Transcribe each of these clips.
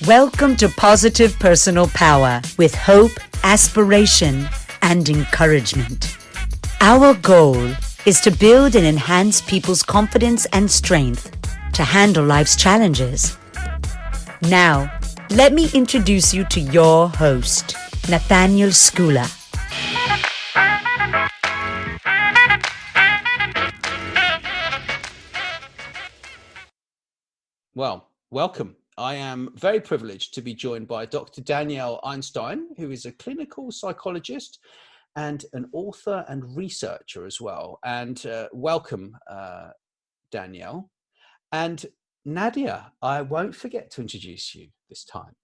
Welcome to Positive Personal Power with hope, aspiration, and encouragement. Our goal is to build and enhance people's confidence and strength to handle life's challenges. Now, let me introduce you to your host, Nathaniel Skula. Well, welcome. I am very privileged to be joined by Dr. Danielle Einstein, who is a clinical psychologist and an author and researcher as well. And welcome, Danielle. And Nadya, I won't forget to introduce you this time.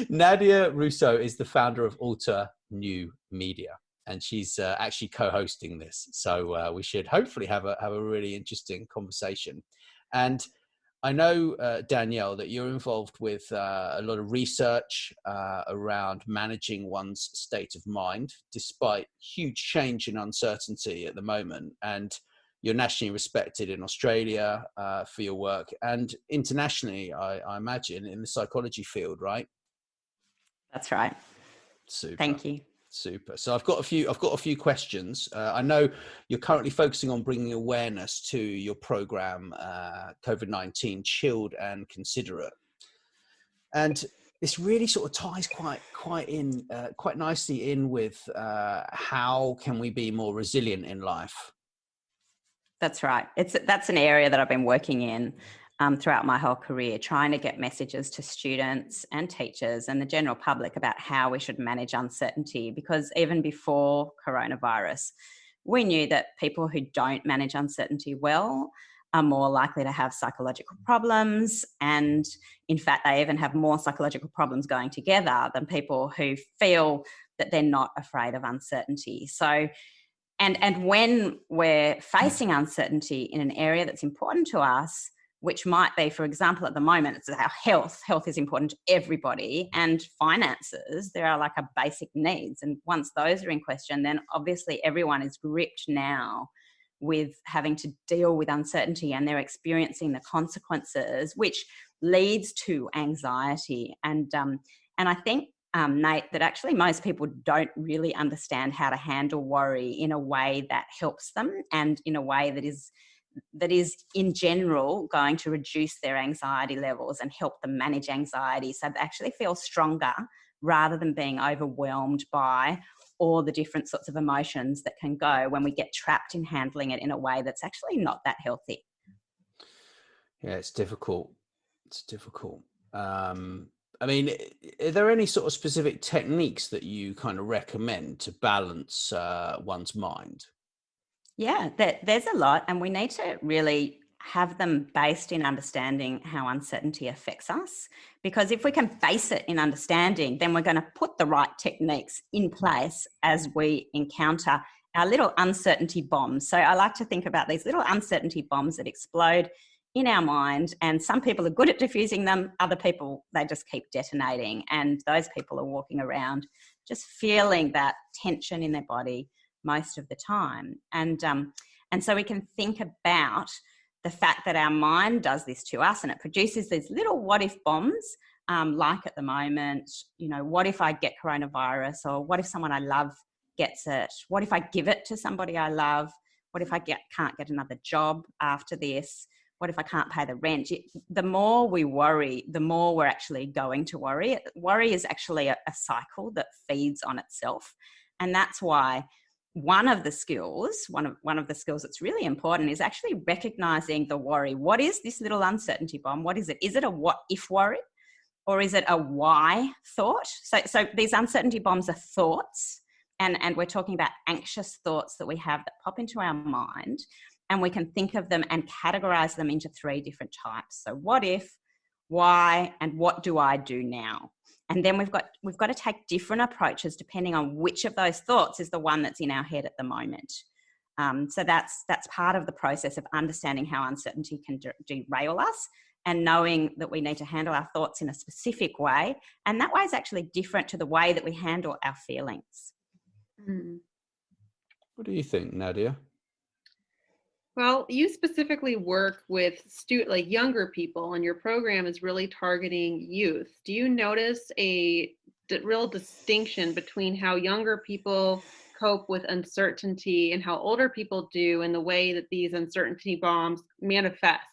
Nadya Rousseau is the founder of Alter New Media, and she's actually co-hosting this. So we should hopefully have a really interesting conversation. And I know, Danielle, that you're involved with a lot of research around managing one's state of mind, despite huge change and uncertainty at the moment. And you're nationally respected in Australia for your work, and internationally, I imagine, in the psychology field, right? That's right. Super. Thank you. Super. So I've got a few questions. I know you're currently focusing on bringing awareness to your program, COVID-19 Chilled and Considerate, and this really sort of ties quite nicely in with how can we be more resilient in life. That's right. That's an area that I've been working in throughout my whole career, trying to get messages to students and teachers and the general public about how we should manage uncertainty. Because even before coronavirus, we knew that people who don't manage uncertainty well are more likely to have psychological problems. And in fact, they even have more psychological problems going together than people who feel that they're not afraid of uncertainty. So, and when we're facing uncertainty in an area that's important to us, which might be, for example, at the moment, it's our health. Health is important to everybody, and finances, there are like a basic needs. And once those are in question, then obviously everyone is gripped now with having to deal with uncertainty, and they're experiencing the consequences, which leads to anxiety. And I think, Nate, that actually most people don't really understand how to handle worry in a way that helps them, and in a way that is in general going to reduce their anxiety levels and help them manage anxiety, so they actually feel stronger rather than being overwhelmed by all the different sorts of emotions that can go when we get trapped in handling it in a way that's actually not that healthy. Yeah, it's difficult. It's difficult. I mean, are there any sort of specific techniques that you kind of recommend to balance one's mind? Yeah, there's a lot, and we need to really have them based in understanding how uncertainty affects us. Because if we can base it in understanding, then we're going to put the right techniques in place as we encounter our little uncertainty bombs. So I like to think about these little uncertainty bombs that explode in our mind, and some people are good at diffusing them, other people, they just keep detonating, and those people are walking around just feeling that tension in their body most of the time. And so we can think about the fact that our mind does this to us, and it produces these little what if bombs, like at the moment, you know, what if I get coronavirus, or what if someone I love gets it? What if I give it to somebody I love? What if I can't get another job after this? What if I can't pay the rent? The more we worry, the more we're actually going to worry. Worry is actually a cycle that feeds on itself. And that's why one of the skills that's really important is actually recognizing the worry. What is this little uncertainty bomb? What is it? Is it a what if worry, or is it a why thought? So these uncertainty bombs are thoughts, and we're talking about anxious thoughts that we have that pop into our mind, and we can think of them and categorize them into three different types. So what if, why, and what do I do now? And then we've got to take different approaches depending on which of those thoughts is the one that's in our head at the moment. So that's part of the process of understanding how uncertainty can derail us, and knowing that we need to handle our thoughts in a specific way. And that way is actually different to the way that we handle our feelings. What do you think, Nadya? Well, you specifically work with like younger people, and your program is really targeting youth. Do you notice a real distinction between how younger people cope with uncertainty and how older people do in the way that these uncertainty bombs manifest?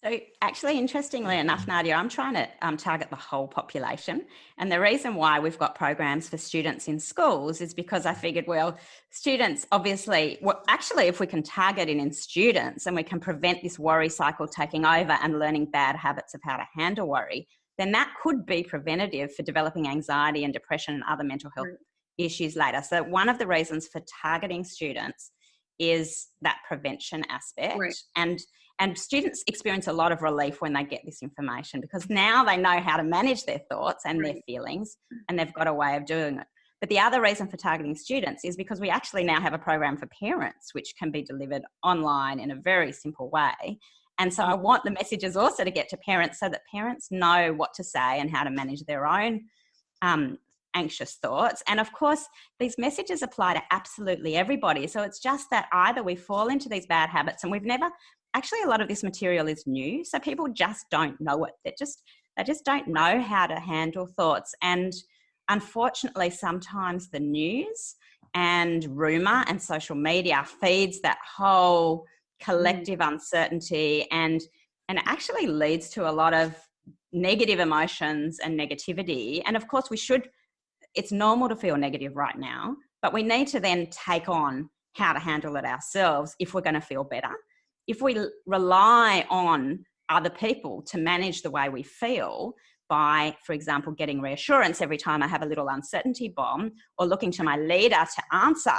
So actually, interestingly enough, Nadia, I'm trying to target the whole population. And the reason why we've got programs for students in schools is because I figured, well, students obviously, well, actually, if we can target it in students and we can prevent this worry cycle taking over and learning bad habits of how to handle worry, then that could be preventative for developing anxiety and depression and other mental health issues later. So one of the reasons for targeting students is that prevention aspect. And students experience a lot of relief when they get this information, because now they know how to manage their thoughts and their feelings, and they've got a way of doing it. But the other reason for targeting students is because we actually now have a program for parents, which can be delivered online in a very simple way. And so I want the messages also to get to parents so that parents know what to say and how to manage their own anxious thoughts. And of course, these messages apply to absolutely everybody. So it's just that either we fall into these bad habits, and we've never, actually a lot of this material is new, so people just don't know it. They just don't know how to handle thoughts. And unfortunately, sometimes the news and rumor and social media feeds that whole collective uncertainty, and it actually leads to a lot of negative emotions and negativity. And of course, it's normal to feel negative right now, but we need to then take on how to handle it ourselves if we're going to feel better. If we rely on other people to manage the way we feel by, for example, getting reassurance every time I have a little uncertainty bomb, or looking to my leader to answer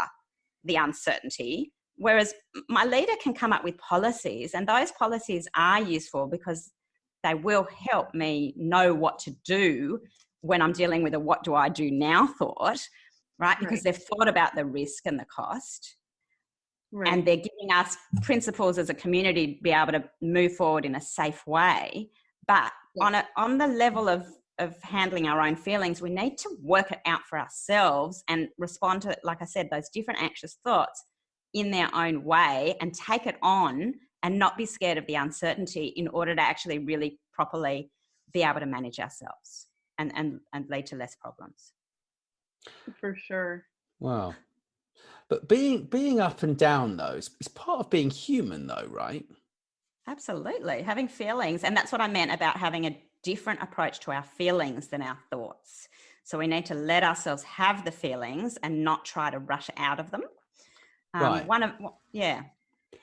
the uncertainty, whereas my leader can come up with policies, and those policies are useful because they will help me know what to do when I'm dealing with a what do I do now thought, right? Because they've thought about the risk and the cost. And they're giving us principles as a community to be able to move forward in a safe way. But on the level of handling our own feelings, we need to work it out for ourselves and respond to, like I said, those different anxious thoughts in their own way, and take it on and not be scared of the uncertainty in order to actually really properly be able to manage ourselves and lead to less problems. For sure. Wow. But being up and down, though, is part of being human, though, right? Absolutely. Having feelings. And that's what I meant about having a different approach to our feelings than our thoughts. So we need to let ourselves have the feelings and not try to rush out of them.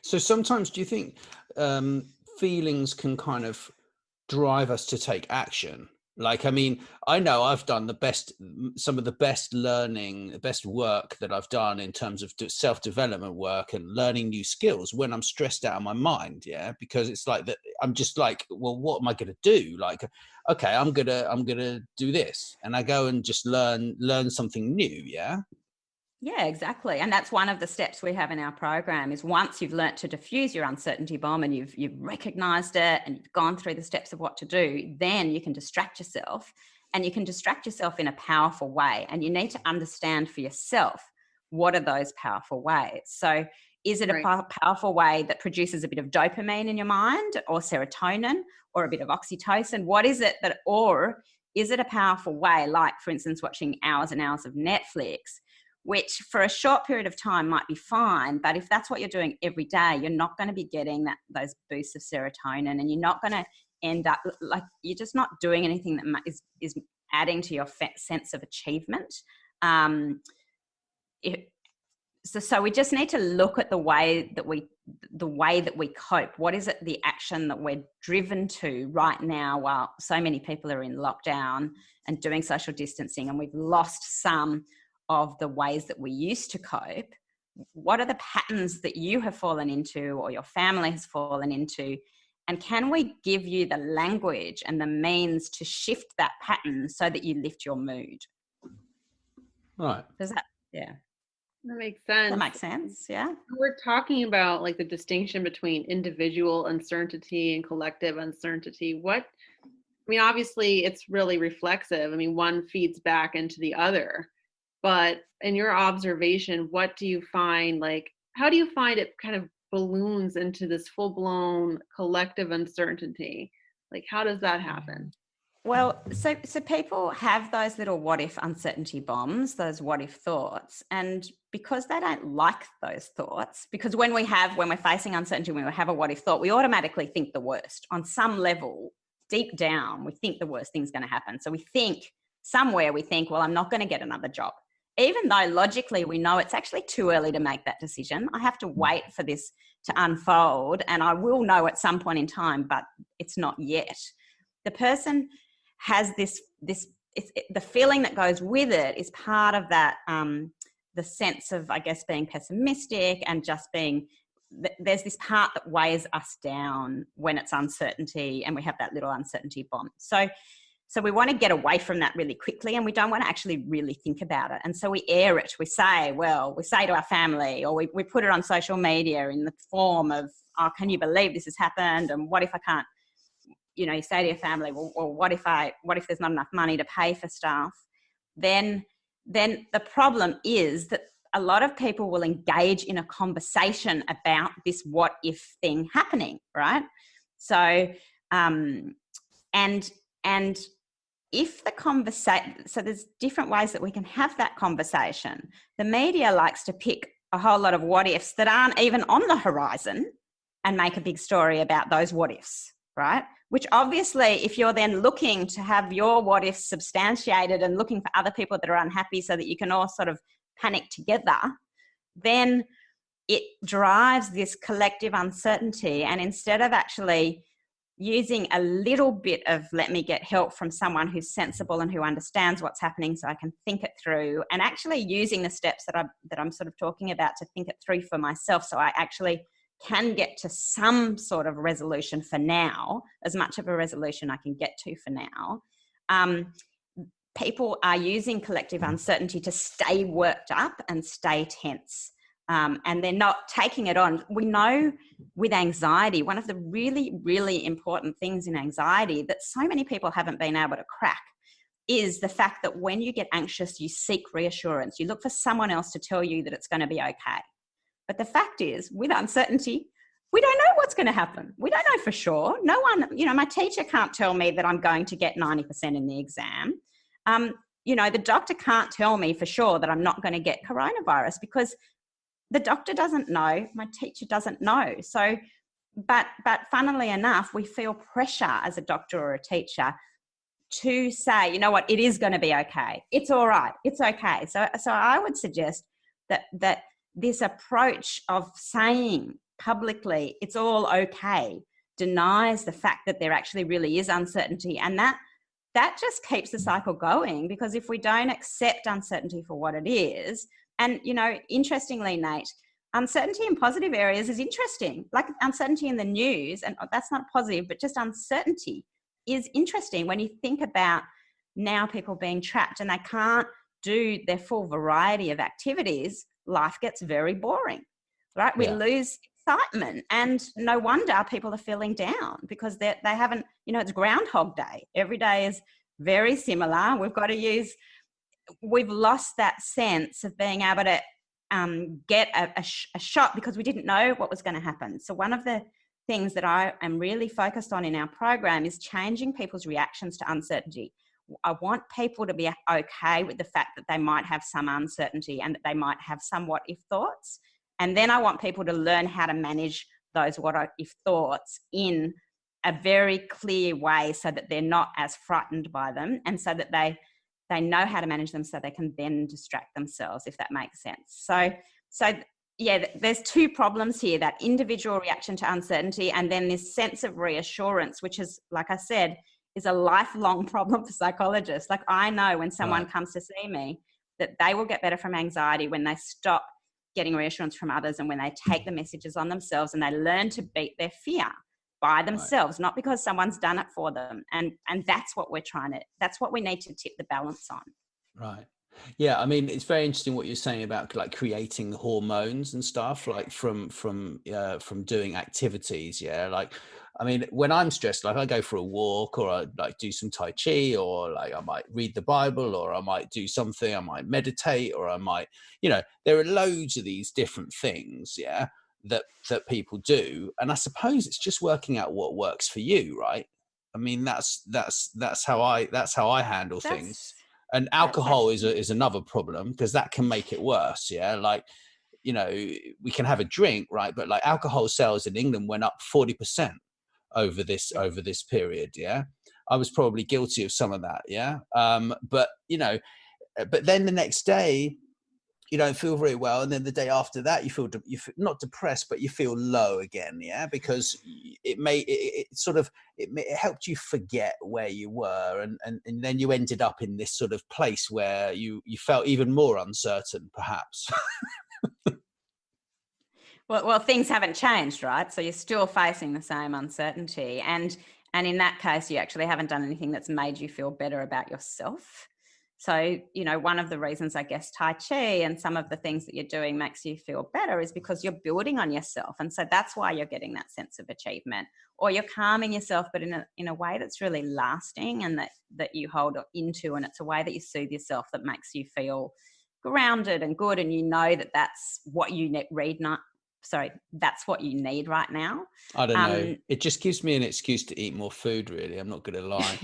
So sometimes, do you think feelings can kind of drive us to take action? Like, I mean, I know I've done some of the best learning, the best work that I've done in terms of self-development work and learning new skills when I'm stressed out of my mind. Yeah. Because it's like that. I'm just like, well, what am I going to do? Like, okay, I'm going to do this. And I go and just learn something new. Yeah. Yeah, exactly. And that's one of the steps we have in our program is once you've learnt to diffuse your uncertainty bomb and you've recognized it and you've gone through the steps of what to do, then you can distract yourself, and you can distract yourself in a powerful way. And you need to understand for yourself, what are those powerful ways? So is it a powerful way that produces a bit of dopamine in your mind, or serotonin, or a bit of oxytocin? What is it or is it a powerful way, like, for instance, watching hours and hours of Netflix, which for a short period of time might be fine, but if that's what you're doing every day, you're not going to be getting those boosts of serotonin, and you're not going to end up like, you're just not doing anything that is adding to your sense of achievement. So we just need to look at the way that we cope. What is it, the action that we're driven to right now while so many people are in lockdown and doing social distancing, and we've lost some of the ways that we used to cope? What are the patterns that you have fallen into, or your family has fallen into? And can we give you the language and the means to shift that pattern so that you lift your mood? Right. Does that, yeah. That makes sense. That makes sense, yeah. We're talking about like the distinction between individual uncertainty and collective uncertainty. Obviously it's really reflexive. One feeds back into the other. But in your observation, what do you find, like, how do you find it kind of balloons into this full-blown collective uncertainty? Like, how does that happen? Well, so people have those little what if uncertainty bombs, those what if thoughts, and because they don't like those thoughts, because when we're facing uncertainty, when we have a what if thought, we automatically think the worst. On some level, deep down, we think the worst thing's going to happen. So we think, well, I'm not going to get another job, even though logically we know it's actually too early to make that decision. I have to wait for this to unfold, and I will know at some point in time, but it's not yet. The person has the feeling that goes with it is part of that, the sense of, I guess, being pessimistic and just being, there's this part that weighs us down when it's uncertainty, and we have that little uncertainty bomb. So we want to get away from that really quickly, and we don't want to actually really think about it. And so we air it. We say to our family, or we put it on social media in the form of, oh, can you believe this has happened? And what if I can't, you say to your family, well, what if there's not enough money to pay for stuff? Then the problem is that a lot of people will engage in a conversation about this what if thing happening, right? So, and if the conversation, so there's different ways that we can have that conversation. The media likes to pick a whole lot of what ifs that aren't even on the horizon and make a big story about those what ifs, right? Which obviously, if you're then looking to have your what ifs substantiated and looking for other people that are unhappy so that you can all sort of panic together, then it drives this collective uncertainty. And instead of actually using a little bit of, let me get help from someone who's sensible and who understands what's happening so I can think it through, and actually using the steps that I'm sort of talking about to think it through for myself, so I actually can get to some sort of resolution for now, as much of a resolution I can get to for now. People are using collective uncertainty to stay worked up and stay tense. And they're not taking it on. We know with anxiety, one of the really, really important things in anxiety that so many people haven't been able to crack is the fact that when you get anxious, you seek reassurance. You look for someone else to tell you that it's going to be okay. But the fact is, with uncertainty, we don't know what's going to happen. We don't know for sure. No one, my teacher can't tell me that I'm going to get 90% in the exam. The doctor can't tell me for sure that I'm not going to get coronavirus, because the doctor doesn't know, my teacher doesn't know. So, but funnily enough, we feel pressure as a doctor or a teacher to say, you know what, it is going to be okay. It's all right. It's okay. So I would suggest that this approach of saying publicly it's all okay denies the fact that there actually really is uncertainty, and that just keeps the cycle going. Because if we don't accept uncertainty for what it is, and interestingly, Nate, uncertainty in positive areas is interesting, like uncertainty in the news, and that's not positive, but just uncertainty is interesting when you think about now people being trapped and they can't do their full variety of activities. Life gets very boring, right? We lose excitement, and no wonder people are feeling down, because they haven't, it's Groundhog Day. Every day is very similar. We've lost that sense of being able to get a shot, because we didn't know what was going to happen. So one of the things that I am really focused on in our program is changing people's reactions to uncertainty. I want people to be okay with the fact that they might have some uncertainty and that they might have some what if thoughts. And then I want people to learn how to manage those what if thoughts in a very clear way, so that they're not as frightened by them, and so that they know how to manage them, so they can then distract themselves, if that makes sense. So yeah, there's two problems here: that individual reaction to uncertainty, and then this sense of reassurance, which is, like I said, is a lifelong problem for psychologists. Like, I know when someone comes to see me that they will get better from anxiety when they stop getting reassurance from others, and when they take the messages on themselves and they learn to beat their fear by themselves, not because someone's done it for them. And that's what that's what we need to tip the balance on. Right. Yeah, I mean, it's very interesting what you're saying about like creating hormones and stuff, like from doing activities. Yeah, like, I mean, when I'm stressed, like I go for a walk, or I like do some Tai Chi, or like I might read the Bible, or I might do something, I might meditate, or I might, there are loads of these different things. Yeah. that people do. And I suppose it's just working out what works for you, right? I mean, that's how I handle things. And alcohol is another problem, because that can make it worse. Yeah, like, you know, we can have a drink, right? But like, alcohol sales in England went up 40% over this period. Yeah, I was probably guilty of some of that. Yeah, but you know, but then the next day you don't feel very well, and then the day after that you feel not depressed, but you feel low again. Yeah, because it helped you forget where you were, and then you ended up in this sort of place where you felt even more uncertain, perhaps. Well, things haven't changed, right? So you're still facing the same uncertainty, and in that case, you actually haven't done anything that's made you feel better about yourself. So, you know, one of the reasons, I guess, Tai Chi and some of the things that you're doing makes you feel better is because you're building on yourself. And so that's why you're getting that sense of achievement, or you're calming yourself, but in a way that's really lasting, and that you hold into, and it's a way that you soothe yourself that makes you feel grounded and good. And you know that that's what you that's what you need right now. I don't know. It just gives me an excuse to eat more food, really. I'm not going to lie.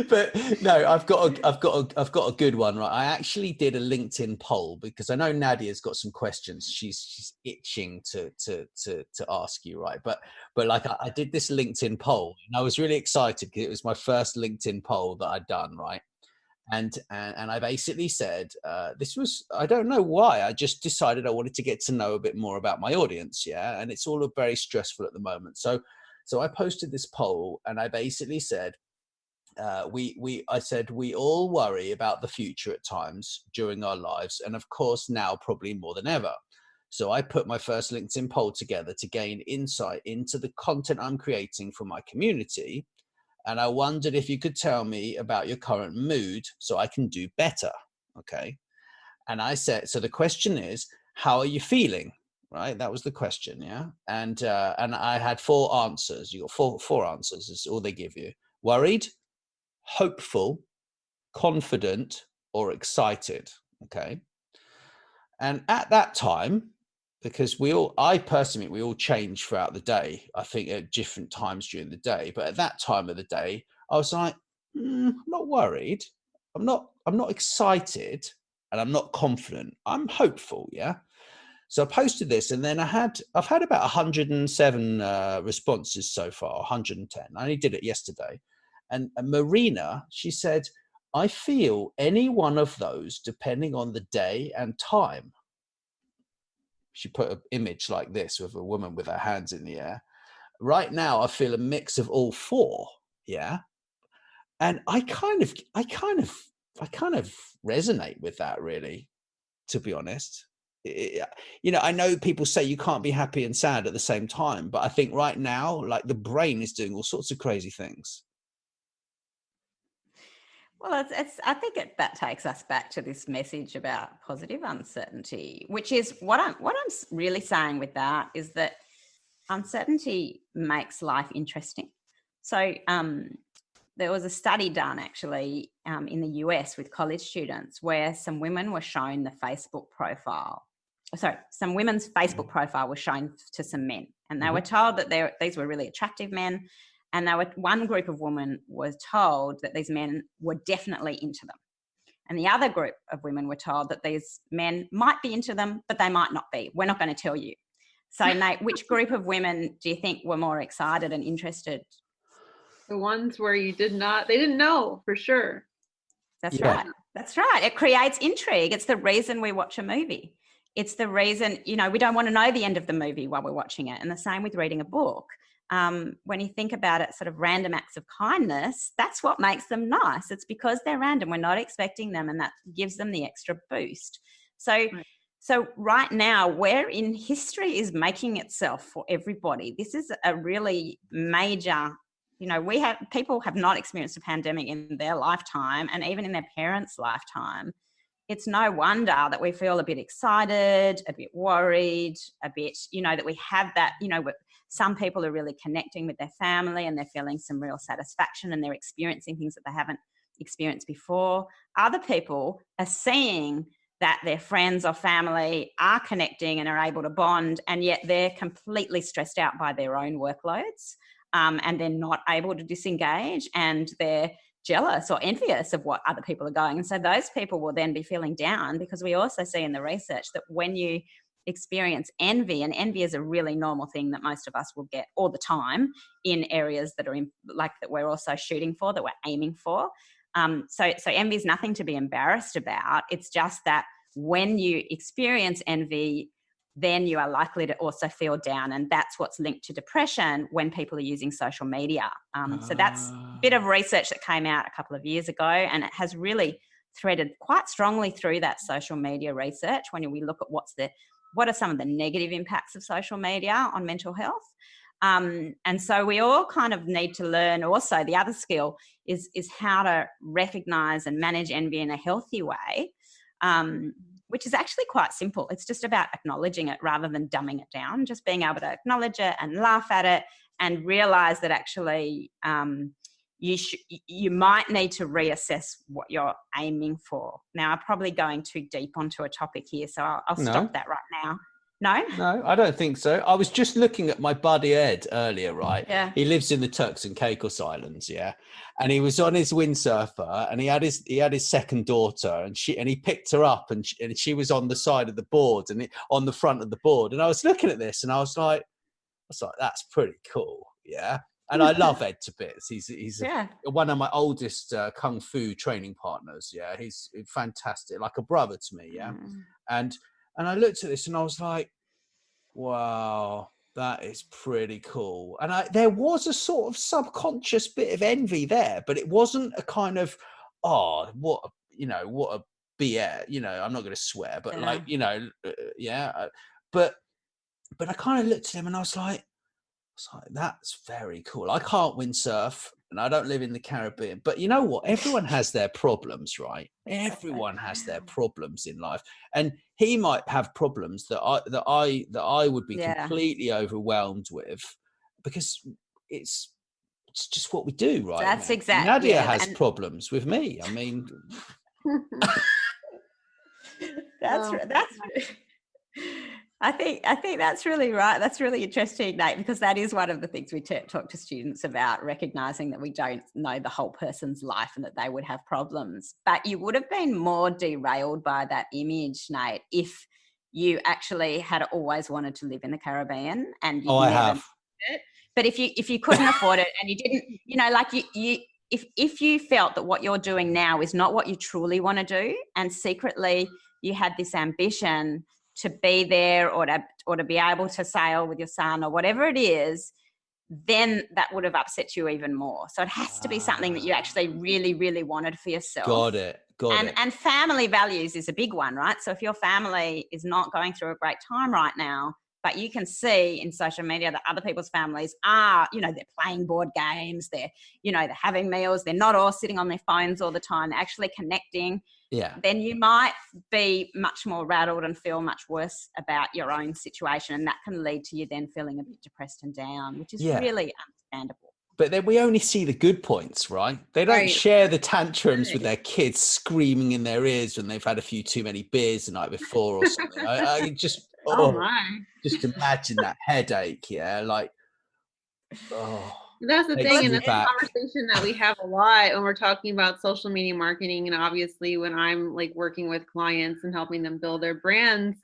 But no, I've got a good one, right? I actually did a LinkedIn poll because I know Nadya's got some questions. She's itching to ask you, right? But like, I did this LinkedIn poll, and I was really excited because it was my first LinkedIn poll that I'd done, right? And I basically said, I don't know why, I just decided I wanted to get to know a bit more about my audience. Yeah. And it's all very stressful at the moment. So I posted this poll, and I basically said, I said, we all worry about the future at times during our lives. And of course, now probably more than ever. So I put my first LinkedIn poll together to gain insight into the content I'm creating for my community. And I wondered if you could tell me about your current mood so I can do better. Okay. And I said, so the question is, how are you feeling? Right. That was the question. Yeah. And I had 4 answers. You got four answers is all they give you. Worried, hopeful, confident, or excited. Okay. And at that time, because I personally, we all change throughout the day, I think at different times during the day, but at that time of the day, I was like, I'm not worried. I'm not excited, and I'm not confident. I'm hopeful. Yeah. So I posted this, and then I've had about 107 responses so far, 110. I only did it yesterday. And Marina, she said, I feel any one of those depending on the day and time. She put an image like this with a woman with her hands in the air. Right now, I feel a mix of all 4. Yeah. And I kind of resonate with that, really, to be honest. You know, I know people say you can't be happy and sad at the same time, but I think right now, like, the brain is doing all sorts of crazy things. Well, I think that takes us back to this message about positive uncertainty, which is what I'm really saying with that is that uncertainty makes life interesting. So there was a study done actually in the US with college students where some women were shown the Facebook profile. Some women's Facebook profile was shown to some men, and they were told that these were really attractive men. And one group of women was told that these men were definitely into them. And the other group of women were told that these men might be into them, but they might not be. We're not going to tell you. So, Nate, which group of women do you think were more excited and interested? The ones where they didn't know for sure. That's right. That's right. It creates intrigue. It's the reason we watch a movie. It's the reason, we don't want to know the end of the movie while we're watching it. And the same with reading a book. When you think about it, sort of random acts of kindness, that's what makes them nice. It's because they're random. We're not expecting them, and that gives them the extra boost. So right now, where in history is making itself for everybody. This is a really major, people have not experienced a pandemic in their lifetime, and even in their parents' lifetime. It's no wonder that we feel a bit excited, a bit worried, a bit, that we have that, some people are really connecting with their family and they're feeling some real satisfaction and they're experiencing things that they haven't experienced before. Other people are seeing that their friends or family are connecting and are able to bond, and yet they're completely stressed out by their own workloads, and they're not able to disengage, and they're jealous or envious of what other people are going. And so those people will then be feeling down, because we also see in the research that when you experience envy, and envy is a really normal thing that most of us will get all the time in areas that are like that we're also shooting for, that we're aiming for. So envy is nothing to be embarrassed about. It's just that when you experience envy, then you are likely to also feel down. And that's what's linked to depression when people are using social media. So that's a bit of research that came out a couple of years ago, and it has really threaded quite strongly through that social media research when we look at what are some of the negative impacts of social media on mental health. And so we all kind of need to learn also, the other skill is how to recognize and manage envy in a healthy way, which is actually quite simple. It's just about acknowledging it rather than dumbing it down, just being able to acknowledge it and laugh at it and realize that actually you might need to reassess what you're aiming for. Now, I'm probably going too deep onto a topic here, so I'll stop that right now. No, I don't think so. I was just looking at my buddy Ed earlier, right? Yeah. He lives in the Turks and Caicos Islands, yeah. And he was on his windsurfer, and he had his second daughter, and he picked her up, and she was on the side of the board and on the front of the board. And I was looking at this, and I was like, that's pretty cool, yeah. And I love Ed to bits. He's one of my oldest kung fu training partners. Yeah, he's fantastic, like a brother to me. Yeah, and I looked at this and I was like, wow, that is pretty cool. And there was a sort of subconscious bit of envy there, but it wasn't a kind of, what a BS. I'm not going to swear, but but I kind of looked at him and I was like, that's very cool. I can't windsurf and I don't live in the Caribbean, but you know what? Everyone has their problems, right? Everyone has their problems in life, and he might have problems that I would be completely overwhelmed with, because it's just what we do, right? That's exactly. Nadya has problems with me. I mean, that's I think that's really right. That's really interesting, Nate, because that is one of the things we talk to students about, recognizing that we don't know the whole person's life and that they would have problems. But you would have been more derailed by that image, Nate, if you actually had always wanted to live in the Caribbean and you I have. It. But if you couldn't afford it and you didn't, like if you felt that what you're doing now is not what you truly want to do, and secretly you had this ambition to be there or to be able to sail with your son or whatever it is, then that would have upset you even more. So it has to be something that you actually really, really wanted for yourself. Got it. And family values is a big one, right? So if your family is not going through a great time right now, but you can see in social media that other people's families are, they're playing board games, they're having meals, they're not all sitting on their phones all the time, they're actually connecting. Yeah. Then you might be much more rattled and feel much worse about your own situation. And that can lead to you then feeling a bit depressed and down, which is really understandable. But then we only see the good points, right? They don't share the tantrums with their kids screaming in their ears when they've had a few too many beers the night before or something. I just, just imagine that headache, yeah? Like, That's the thing, and that's a conversation that we have a lot when we're talking about social media marketing, and obviously when I'm like working with clients and helping them build their brands,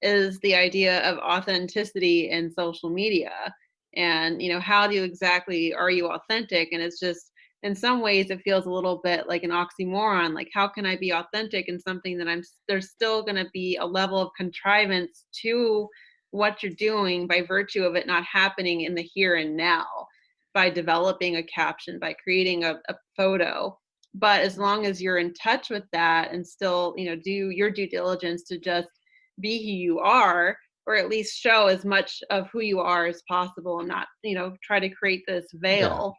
is the idea of authenticity in social media. And how do you exactly are you authentic? And it's just, in some ways it feels a little bit like an oxymoron. Like, how can I be authentic in something that there's still going to be a level of contrivance to what you're doing by virtue of it not happening in the here and now, by developing a caption, by creating a photo. But as long as you're in touch with that and still, do your due diligence to just be who you are, or at least show as much of who you are as possible, and not, try to create this veil.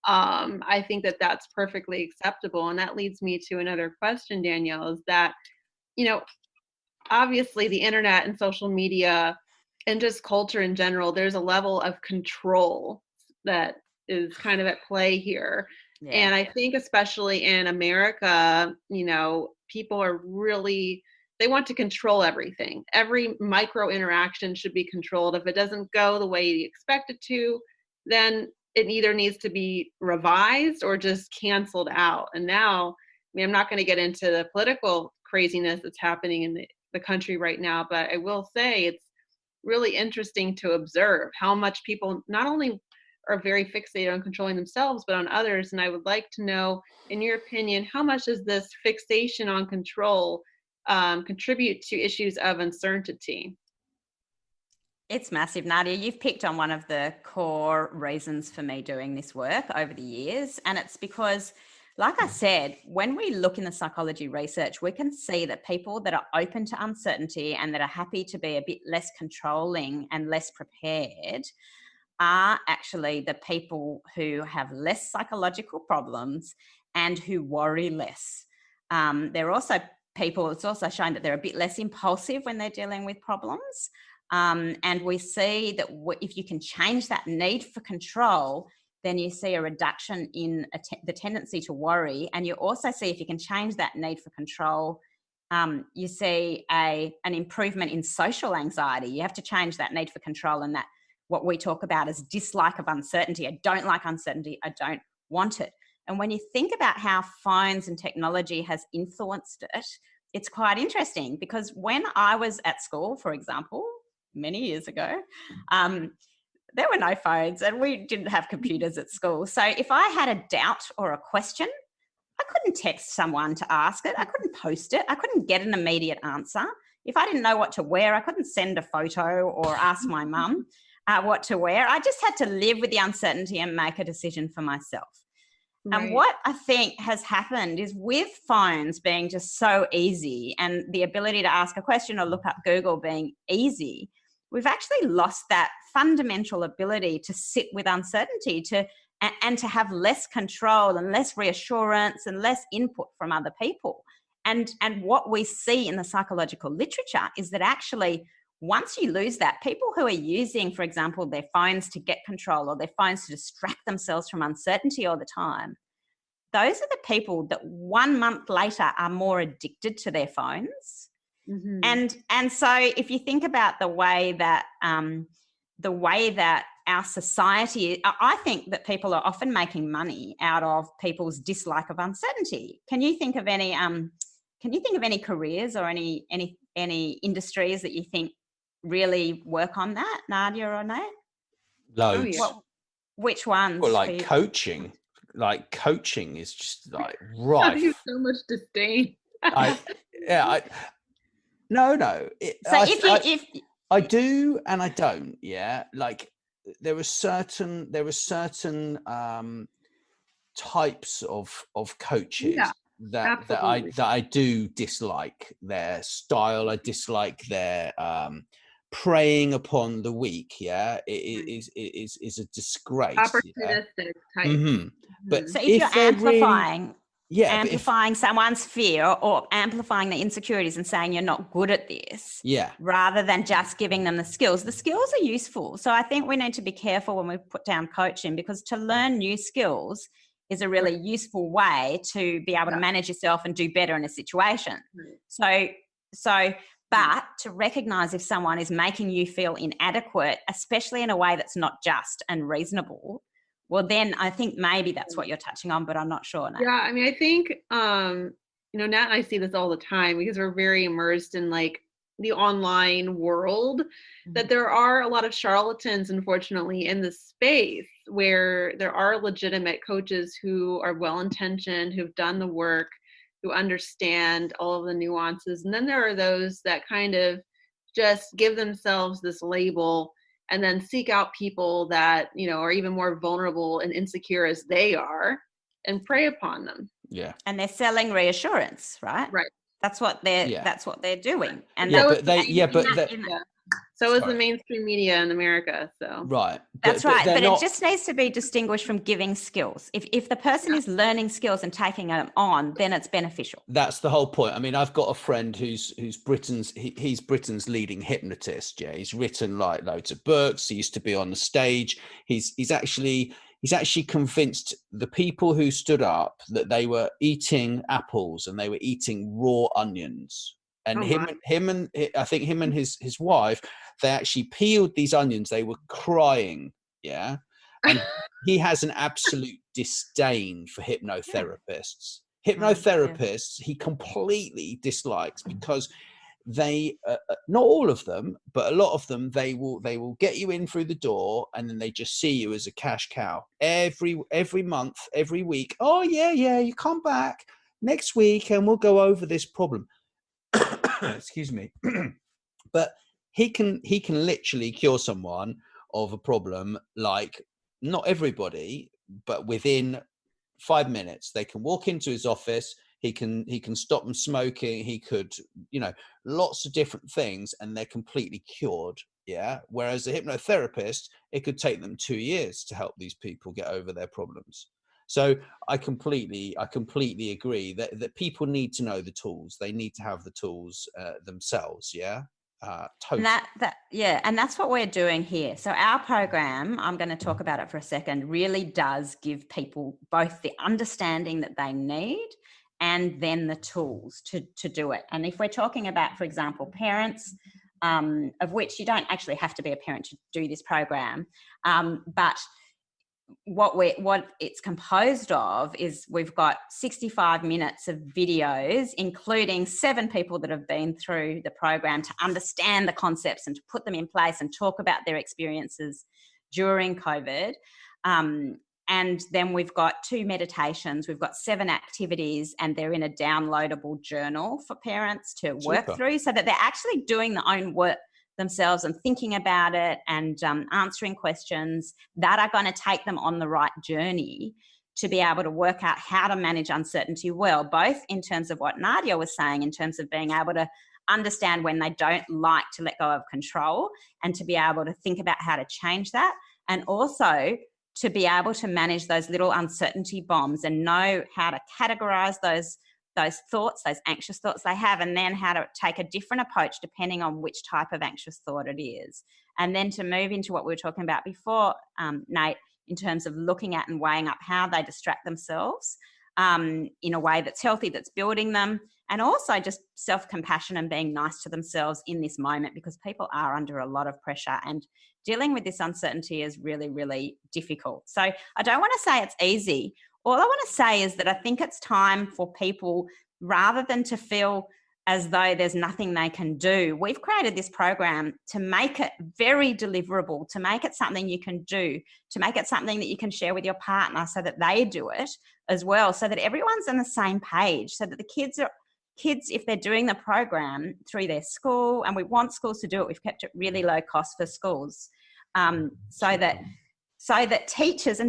Yeah. I think that that's perfectly acceptable. And that leads me to another question, Danielle, is that, obviously the internet and social media and just culture in general, there's a level of control that is kind of at play here. Yeah. And I think especially in America, people are really they want to control everything. Every micro interaction should be controlled. If it doesn't go the way you expect it to, then it either needs to be revised or just canceled out. And now, I mean, I'm not going to get into the political craziness that's happening in the country right now, but I will say it's really interesting to observe how much people not only are very fixated on controlling themselves, but on others. And I would like to know, in your opinion, how much does this fixation on control contribute to issues of uncertainty? It's massive, Nadya. You've picked on one of the core reasons for me doing this work over the years. And it's because, like I said, when we look in the psychology research, we can see that people that are open to uncertainty and that are happy to be a bit less controlling and less prepared are actually the people who have less psychological problems and who worry less. They're also people, it's also shown that they're a bit less impulsive when they're dealing with problems. And we see that if you can change that need for control, then you see a reduction in the tendency to worry. And you also see, if you can change that need for control, you see an improvement in social anxiety. You have to change that need for control and that what we talk about as dislike of uncertainty. I don't like uncertainty. I don't want it. And when you think about how phones and technology has influenced it, it's quite interesting, because when I was at school, for example, many years ago, there were no phones and we didn't have computers at school. So if I had a doubt or a question, I couldn't text someone to ask it. I couldn't post it. I couldn't get an immediate answer. If I didn't know what to wear, I couldn't send a photo or ask my mum what to wear. I just had to live with the uncertainty and make a decision for myself. Right. And what I think has happened is, with phones being just so easy and the ability to ask a question or look up Google being easy, we've actually lost that fundamental ability to sit with uncertainty, and to have less control and less reassurance and less input from other people. And what we see in the psychological literature is that actually, once you lose that, people who are using, for example, their phones to get control or their phones to distract themselves from uncertainty all the time, those are the people that 1 month later are more addicted to their phones. Mm-hmm. And so if you think about the way that our society, I think that people are often making money out of people's dislike of uncertainty. Can you think of any careers or any industries that you think really work on that, Nadya or Nate? Loads. Which ones? Well, like coaching. Like coaching is just like rife. I have so much disdain. No. If I do and I don't. Yeah, like there are certain types of coaches that I do dislike their style. I dislike their preying upon the weak. Yeah, it is a disgrace. Opportunistic type. Mm-hmm. But so if you're amplifying someone's fear or amplifying the insecurities and saying you're not good at this, rather than just giving them the skills are useful. So I think we need to be careful when we put down coaching, because to learn new skills is a really useful way to be able to manage yourself and do better in a situation. But to recognize if someone is making you feel inadequate, especially in a way that's not just and reasonable, well, then I think maybe that's what you're touching on, but I'm not sure now. Yeah, I mean, I think, Nat and I see this all the time because we're very immersed in like the online world, that there are a lot of charlatans, unfortunately, in the space where there are legitimate coaches who are well-intentioned, who've done the work, who understand all of the nuances. And then there are those that kind of just give themselves this label and then seek out people that, are even more vulnerable and insecure as they are and prey upon them. Yeah. And they're selling reassurance, right? Right. That's what they're doing. And so is the mainstream media in America. So right. That's right. But it just needs to be distinguished from giving skills. If the person is learning skills and taking them on, then it's beneficial. That's the whole point. I mean, I've got a friend who's Britain's leading hypnotist. Yeah, he's written like loads of books. He used to be on the stage. He's actually convinced the people who stood up that they were eating apples and they were eating raw onions. And Oh I think him and his wife, they actually peeled these onions. They were crying. Yeah. And he has an absolute disdain for hypnotherapists. Hypnotherapists, he completely dislikes because they, not all of them, but a lot of them, they will get you in through the door, and then they just see you as a cash cow every month, every week. Oh yeah, you come back next week and we'll go over this problem. Excuse me. But he can literally cure someone of a problem, like, not everybody, but within 5 minutes. They can walk into his office, he can stop them smoking, he could, lots of different things, and they're completely cured. Yeah. Whereas a hypnotherapist, it could take them 2 years to help these people get over their problems. So I completely agree that people need to know the tools. They need to have the tools themselves. Yeah. Totally. And that's what we're doing here. So our program, I'm going to talk about it for a second, really does give people both the understanding that they need and then the tools to do it. And if we're talking about, for example, parents, of which you don't actually have to be a parent to do this program, but what it's composed of is we've got 65 minutes of videos, including 7 people that have been through the program to understand the concepts and to put them in place and talk about their experiences during COVID. And then we've got 2 meditations, we've got 7 activities, and they're in a downloadable journal for parents to work through, so that they're actually doing their own work themselves and thinking about it and answering questions that are going to take them on the right journey to be able to work out how to manage uncertainty well, both in terms of what Nadya was saying, in terms of being able to understand when they don't like to let go of control and to be able to think about how to change that, and also to be able to manage those little uncertainty bombs and know how to categorize those thoughts, those anxious thoughts they have, and then how to take a different approach depending on which type of anxious thought it is. And then to move into what we were talking about before, Nate, in terms of looking at and weighing up how they distract themselves in a way that's healthy, that's building them, and also just self-compassion and being nice to themselves in this moment, because people are under a lot of pressure and dealing with this uncertainty is really, really difficult. So I don't want to say it's easy. All I want to say is that I think it's time for people, rather than to feel as though there's nothing they can do, we've created this program to make it very deliverable, to make it something you can do, to make it something that you can share with your partner so that they do it as well, so that everyone's on the same page, so that the kids, if they're doing the program through their school, and we want schools to do it, we've kept it really low cost for schools, so that teachers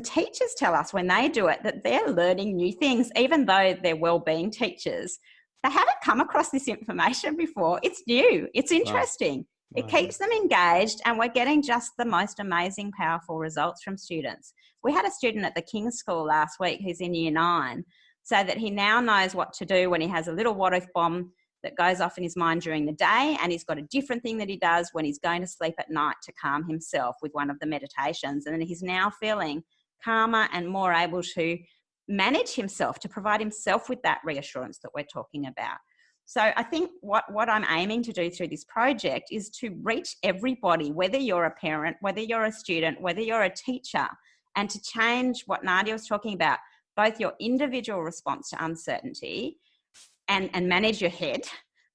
tell us when they do it that they're learning new things, even though they're wellbeing teachers. They haven't come across this information before. It's new. It's interesting. Right. It keeps them engaged, and we're getting just the most amazing, powerful results from students. We had a student at the King's School last week who's in Year 9, so that he now knows what to do when he has a little what-if bomb that goes off in his mind during the day, and he's got a different thing that he does when he's going to sleep at night to calm himself with one of the meditations. And then he's now feeling calmer and more able to manage himself, to provide himself with that reassurance that we're talking about. So I think what I'm aiming to do through this project is to reach everybody, whether you're a parent, whether you're a student, whether you're a teacher, and to change what Nadya was talking about, both your individual response to uncertainty and manage your head,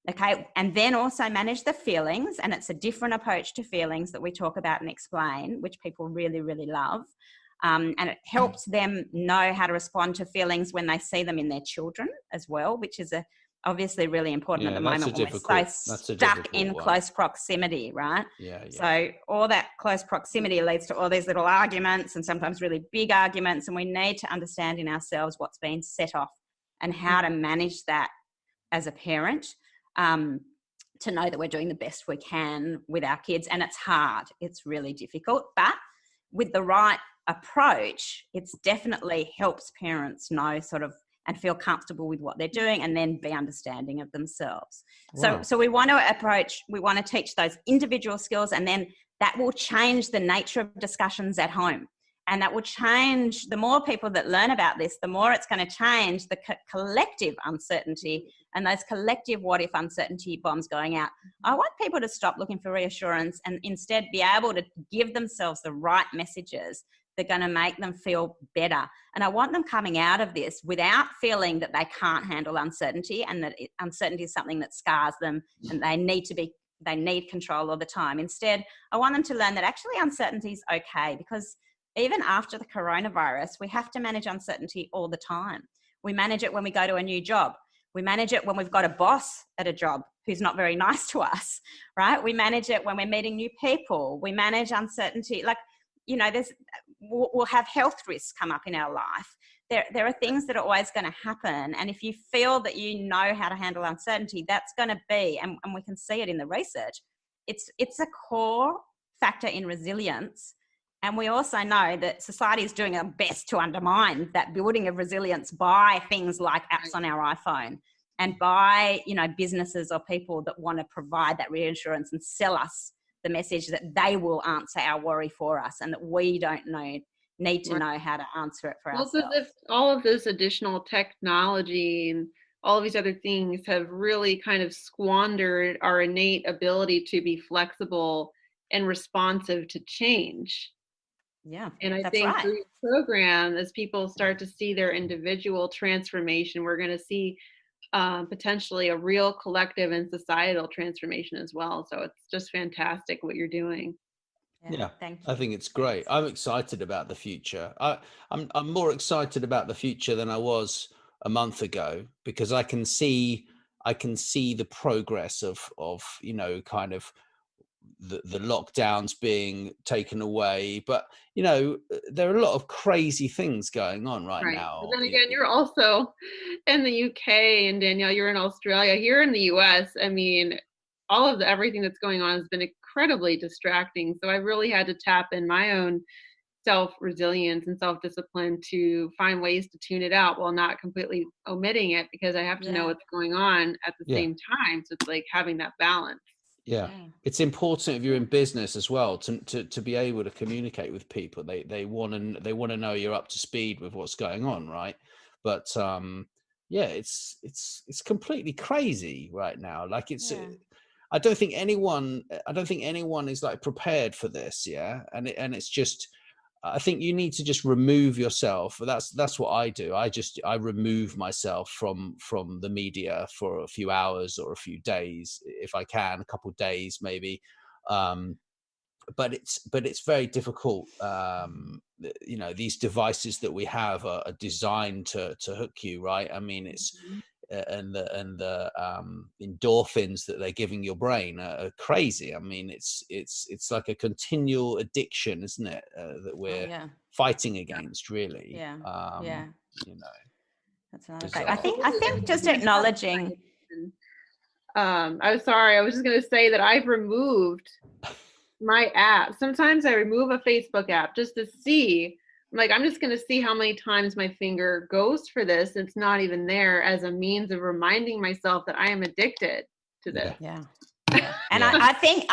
okay, and then also manage the feelings. And it's a different approach to feelings that we talk about and explain, which people really, really love. And it helps them know how to respond to feelings when they see them in their children as well, which is obviously really important at the moment when we're so stuck in close proximity, right? Yeah. So all that close proximity leads to all these little arguments, and sometimes really big arguments, and we need to understand in ourselves what's been set off and how to manage that as a parent, to know that we're doing the best we can with our kids. And it's hard. It's really difficult. But with the right approach, it's definitely helps parents know and feel comfortable with what they're doing, and then be understanding of themselves. Wow. So we want to teach those individual skills, and then that will change the nature of discussions at home. And that will change, the more people that learn about this, the more it's going to change the collective uncertainty and those collective what if uncertainty bombs going out. I want people to stop looking for reassurance and instead be able to give themselves the right messages that are going to make them feel better. And I want them coming out of this without feeling that they can't handle uncertainty and that uncertainty is something that scars them and they need control all the time. Instead, I want them to learn that actually uncertainty is okay, because even after the coronavirus, we have to manage uncertainty all the time. We manage it when we go to a new job. We manage it when we've got a boss at a job who's not very nice to us, right? We manage it when we're meeting new people. We manage uncertainty. Like, you know, we'll have health risks come up in our life. There are things that are always going to happen. And if you feel that you know how to handle uncertainty, that's going to be, and we can see it in the research, it's a core factor in resilience. And we also know that society is doing our best to undermine that building of resilience by things like apps on our iPhone and by, you know, businesses or people that want to provide that reassurance and sell us the message that they will answer our worry for us and that we don't need to know how to answer it for ourselves. Also, all of this additional technology and all of these other things have really kind of squandered our innate ability to be flexible and responsive to change. Yeah, and I think through your program, as people start to see their individual transformation, we're going to see potentially a real collective and societal transformation as well. So it's just fantastic what you're doing. Yeah, thank you. I think it's great. I'm excited about the future. I'm more excited about the future than I was a month ago, because I can see the progress of you know, kind of the lockdowns being taken away, but you know, there are a lot of crazy things going on right now. But then again, you're also in the UK, and Danielle, you're in Australia. Here in the US, I mean, all of everything that's going on has been incredibly distracting. So I really had to tap in my own self-resilience and self-discipline to find ways to tune it out while not completely omitting it, because I have to know what's going on at the same time. So it's like having that balance. Yeah, it's important if you're in business as well to be able to communicate with people. They want to know you're up to speed with what's going on, right? But yeah, it's completely crazy right now. Like I don't think anyone is like prepared for this. Yeah, and it's just, I think you need to just remove yourself. That's what I do. I remove myself from the media for a few hours or a few days, if I can, a couple of days maybe. But it's very difficult. You know, these devices that we have are designed to hook you, right? I mean, it's and the endorphins that they're giving your brain are crazy. I mean, it's like a continual addiction, isn't it? That we're fighting against, really. Yeah. You know, that's another fact. I think just acknowledging. I'm sorry. I was just going to say that I've removed my app. Sometimes I remove a Facebook app just to see. Like, I'm just going to see how many times my finger goes for this. It's not even there as a means of reminding myself that I am addicted to this. Yeah. And I think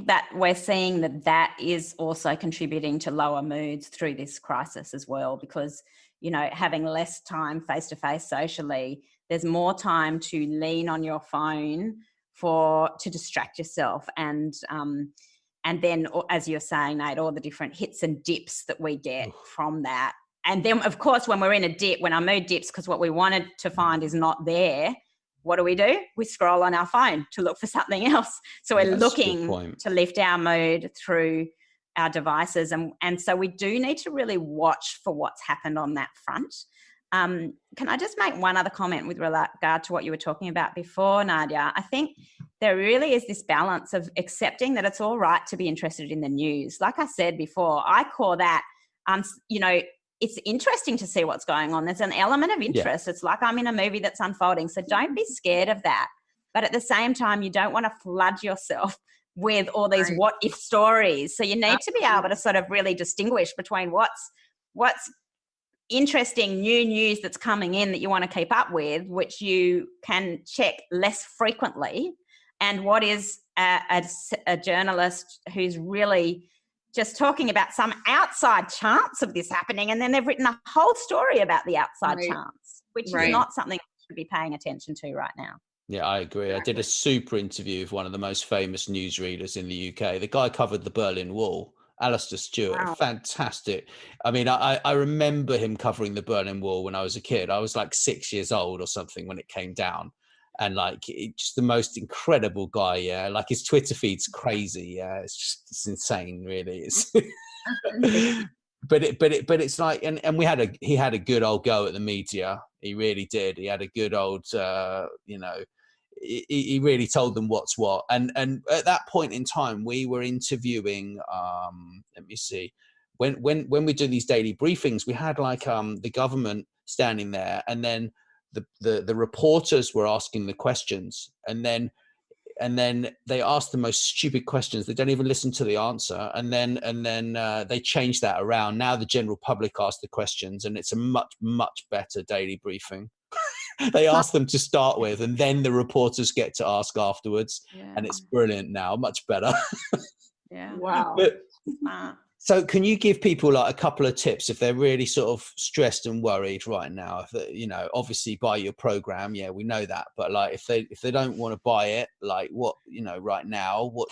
that we're seeing that is also contributing to lower moods through this crisis as well, because, you know, having less time face-to-face socially, there's more time to lean on your phone to distract yourself. And then, as you're saying, Nate, all the different hits and dips that we get from that. And then, of course, when we're in a dip, when our mood dips, because what we wanted to find is not there, what do? We scroll on our phone to look for something else. So we're looking to lift our mood through our devices. And so we do need to really watch for what's happened on that front. Can I just make one other comment with regard to what you were talking about before, Nadya? I think there really is this balance of accepting that it's all right to be interested in the news. Like I said before, I call that, you know, it's interesting to see what's going on. There's an element of interest. It's like I'm in a movie that's unfolding. So don't be scared of that. But at the same time, you don't want to flood yourself with all these what if stories. So you need to be able to sort of really distinguish between what's interesting new news that's coming in that you want to keep up with, which you can check less frequently, and what is a journalist who's really just talking about some outside chance of this happening, and then they've written a whole story about the outside chance, which is not something to be paying attention to right now. Yeah, I agree. I did a super interview with one of the most famous newsreaders in the UK. The guy covered the Berlin Wall, Alistair Stewart. Wow. Fantastic. I mean, I remember him covering the Berlin Wall when I was a kid. I was like 6 years old or something when it came down. And like, just the most incredible guy. Yeah. Like his Twitter feed's crazy. Yeah. It's insane, really. It's but it's like, and he had a good old go at the media. He really did. He had a good old, he really told them what's what. And at that point in time, we were interviewing, let me see, when we do these daily briefings, we had like the government standing there, and then the reporters were asking the questions, and then they ask the most stupid questions. They don't even listen to the answer. And then they change that around. Now the general public ask the questions, and it's a much, much better daily briefing. They ask them to start with, and then the reporters get to ask afterwards. Yeah. And it's brilliant now, much better. Yeah. Wow. So can you give people like a couple of tips if they're really sort of stressed and worried right now? If obviously buy your program, yeah, we know that, but like if they don't want to buy it, like what, right now, what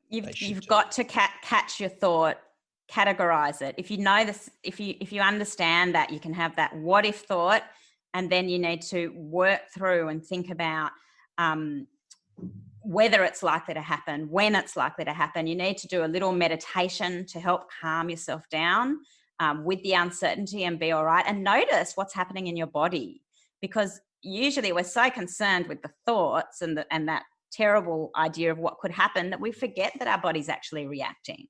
you've got to catch your thought, categorize it. If you know this, if you understand that, you can have that what if thought, and then you need to work through and think about whether it's likely to happen, when it's likely to happen. You need to do a little meditation to help calm yourself down with the uncertainty and be all right, and notice what's happening in your body, because usually we're so concerned with the thoughts and that terrible idea of what could happen that we forget that our body's actually reacting.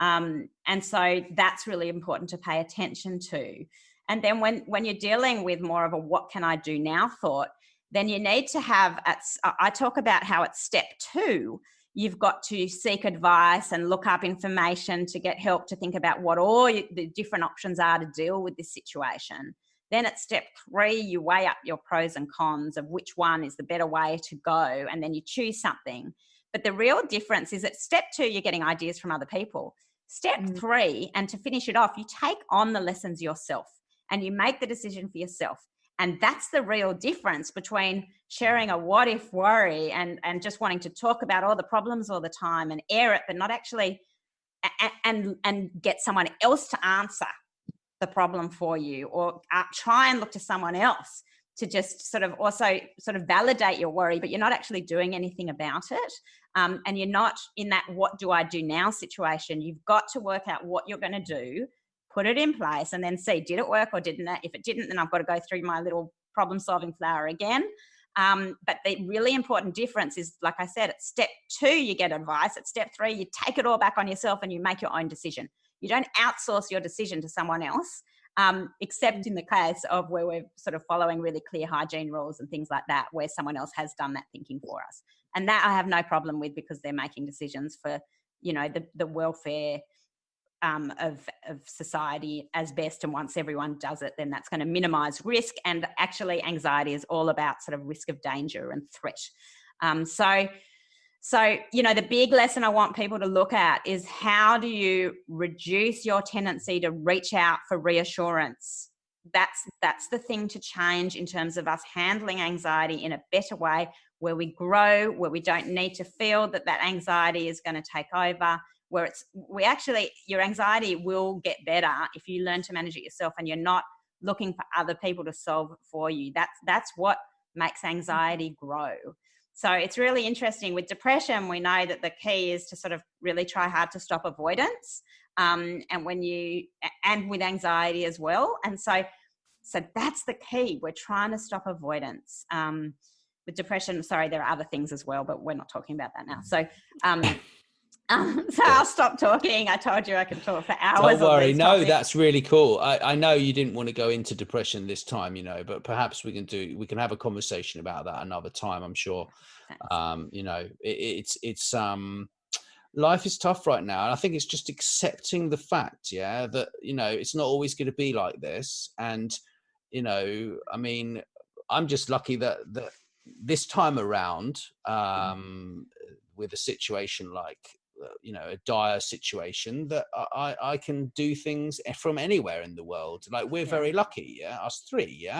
And so that's really important to pay attention to. And then when you're dealing with more of a what can I do now thought, then you need to have, I talk about how at step 2, you've got to seek advice and look up information to get help to think about what all the different options are to deal with this situation. Then at step 3, you weigh up your pros and cons of which one is the better way to go, and then you choose something. But the real difference is at step 2, you're getting ideas from other people. Step 3, and to finish it off, you take on the lessons yourself and you make the decision for yourself. And that's the real difference between sharing a what if worry and just wanting to talk about all the problems all the time and air it, but not actually and get someone else to answer the problem for you, or try and look to someone else to just sort of also sort of validate your worry, but you're not actually doing anything about it. And you're not in that what do I do now situation. You've got to work out what you're going to do, put it in place, and then see, did it work or didn't it? If it didn't, then I've got to go through my little problem solving flower again. But the really important difference is, like I said, at step 2, you get advice. At step 3, you take it all back on yourself and you make your own decision. You don't outsource your decision to someone else, except in the case of where we're sort of following really clear hygiene rules and things like that, where someone else has done that thinking for us. And that I have no problem with, because they're making decisions for, the welfare of society as best. And once everyone does it, then that's going to minimize risk. And actually anxiety is all about sort of risk of danger and threat. So, the big lesson I want people to look at is, how do you reduce your tendency to reach out for reassurance? That's the thing to change in terms of us handling anxiety in a better way, where we grow, where we don't need to feel that anxiety is going to take over, where your anxiety will get better if you learn to manage it yourself and you're not looking for other people to solve it for you. That's what makes anxiety grow. So it's really interesting. With depression, we know that the key is to sort of really try hard to stop avoidance, and with anxiety as well. And so that's the key. We're trying to stop avoidance. With depression, there are other things as well, but we're not talking about that now. So I'll stop talking. I told you I could talk for hours. Don't worry. No, that's really cool. I know you didn't want to go into depression this time, but perhaps we can have a conversation about that another time, I'm sure. It's life is tough right now. And I think it's just accepting the fact, that, it's not always going to be like this. And, I'm just lucky that this time around, with a situation like, a dire situation, that I can do things from anywhere in the world. Like, we're very lucky, us 3,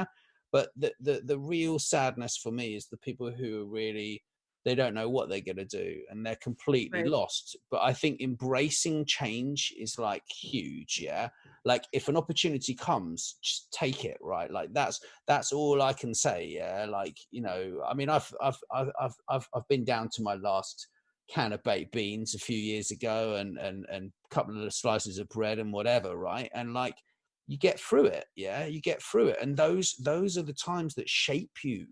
But the real sadness for me is the people who are really, they don't know what they're going to do and they're completely lost. But I think embracing change is like huge. Yeah. Like if an opportunity comes, just take it, right? Like that's all I can say. Yeah. Like, you know, I mean, I've been down to my last can of baked beans a few years ago and a couple of slices of bread and whatever. Right. And like, you get through it. Yeah. You get through it. And those are the times that shape you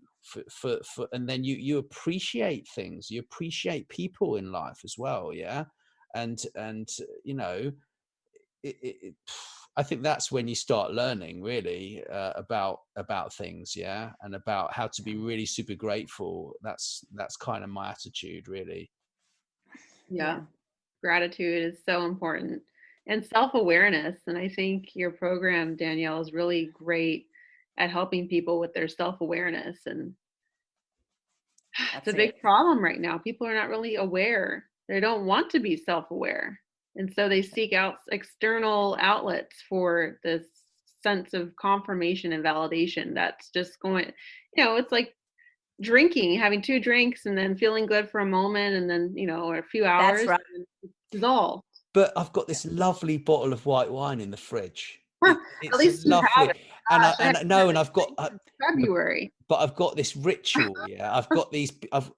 for and then you appreciate things, you appreciate people in life as well. Yeah. And you know, I think that's when you start learning really about things. Yeah. And about how to be really super grateful. That's kind of my attitude really. Yeah. Gratitude is so important, and self-awareness. And I think your program, Danielle, is really great at helping people with their self-awareness. And it's a big problem right now. People are not really aware. They don't want to be self-aware. And so they seek out external outlets for this sense of confirmation and validation that's just going, you know, it's like drinking, having 2 drinks and then feeling good for a moment and then, you know, a few hours. That's right. And dissolve. But I've got this lovely bottle of white wine in the fridge. It's at least lovely. You have it. And I've got February. But I've got this ritual. Yeah, I've got these.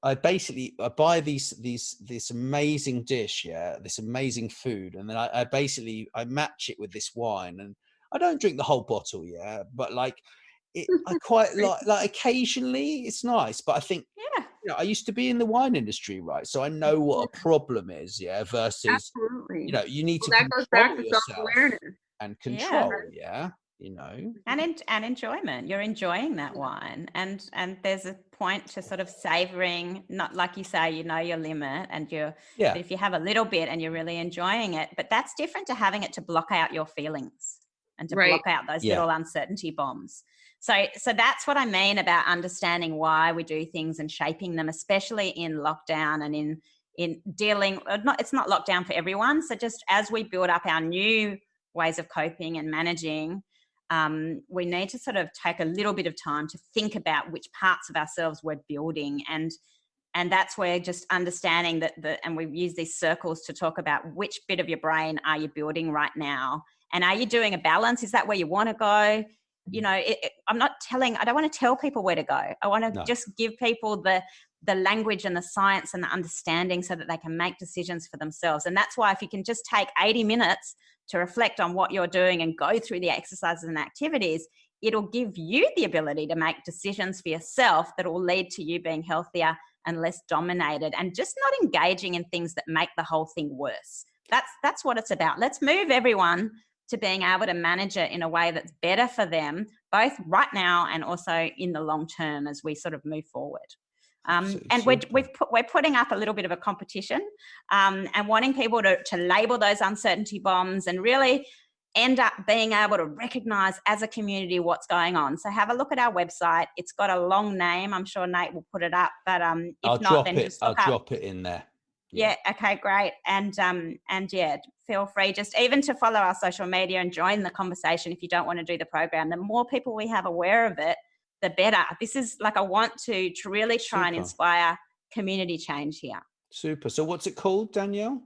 I buy this amazing dish. Yeah, this amazing food, and then I match it with this wine, and I don't drink the whole bottle. Yeah, but like, I quite like occasionally it's nice. But I think you know, I used to be in the wine industry, right? So I know what a problem is. Yeah, versus you know, you need to control yourself and control. Yeah. You know, and enjoyment. You're enjoying that wine, and there's a point to sort of savoring. Not like you say, you know your limit, and but if you have a little bit and you're really enjoying it, but that's different to having it to block out your feelings and to block out those little uncertainty bombs. So that's what I mean about understanding why we do things and shaping them, especially in lockdown and in dealing. It's not lockdown for everyone. So just as we build up our new ways of coping and managing. We need to sort of take a little bit of time to think about which parts of ourselves we're building, and that's where just understanding that and we use these circles to talk about which bit of your brain are you building right now, and are you doing a balance? Is that where you want to go? You know, I don't want to tell people where to go. I want to just give people the language and the science and the understanding so that they can make decisions for themselves. And that's why if you can just take 80 minutes to reflect on what you're doing and go through the exercises and activities, it'll give you the ability to make decisions for yourself that will lead to you being healthier and less dominated and just not engaging in things that make the whole thing worse. That's what it's about. Let's move everyone to being able to manage it in a way that's better for them, both right now and also in the long term as we sort of move forward. And we're putting up a little bit of a competition and wanting people to label those uncertainty bombs and really end up being able to recognize as a community what's going on. So have a look at our website. It's got a long name. I'm sure Nate will put it up, but if not, then just look up. I'll drop it in there. Yeah. Okay, great. And yeah, feel free just even to follow our social media and join the conversation if you don't want to do the program. The more people we have aware of it, the better. This is like, I want to really try and inspire community change here. Super. So what's it called, Danielle?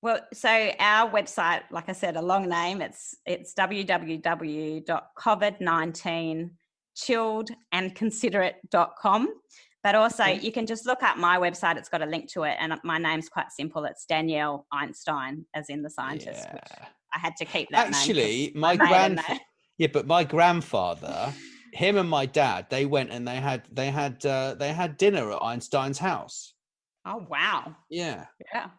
Well, so our website, like I said, a long name, it's www.covid19chilledandconsiderate.com. But also you can just look up my website. It's got a link to it. And my name's quite simple. It's Danielle Einstein, as in the scientist. Yeah. Which I had to keep that Actually, name. my grandfather, him and my dad, they went and they had dinner at Einstein's house. Oh, wow. Yeah.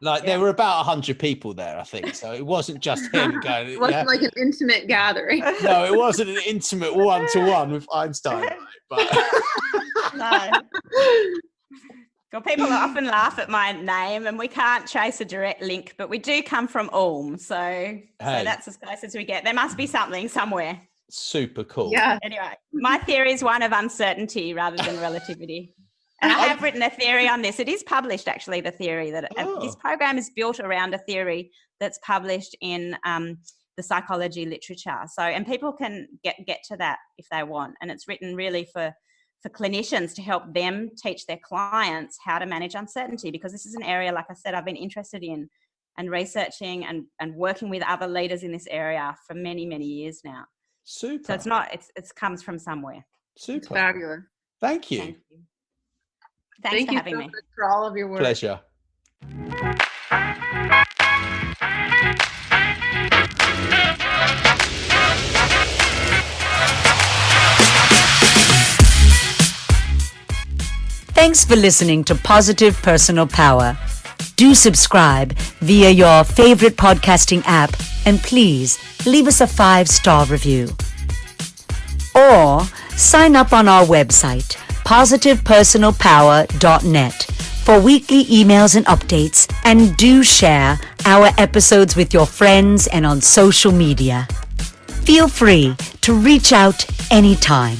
There were about 100 people there, I think. So it wasn't just him going. It wasn't like an intimate gathering. No, it wasn't an intimate one-to-one with Einstein. Right? But no. Well, people often laugh at my name, and we can't chase a direct link, but we do come from Ulm. So that's as close as we get. There must be something somewhere. Super cool. Yeah. Anyway, my theory is one of uncertainty rather than relativity. And I have written a theory on this. It is published, actually, the theory that this program is built around a theory that's published in the the psychology literature. So, and people can get to that if they want. And it's written really for clinicians to help them teach their clients how to manage uncertainty, because this is an area, like I said, I've been interested in and researching and working with other leaders in this area for many, many years now. Super. So it's not, it comes from somewhere. Super. It's fabulous. Thank you. Thank you. Thanks for having me. Much for all of your work. Pleasure. Thanks for listening to Positive Personal Power. Do subscribe via your favorite podcasting app, and please leave us a 5-star review. Or sign up on our website, positivepersonalpower.net, for weekly emails and updates, and do share our episodes with your friends and on social media. Feel free to reach out anytime.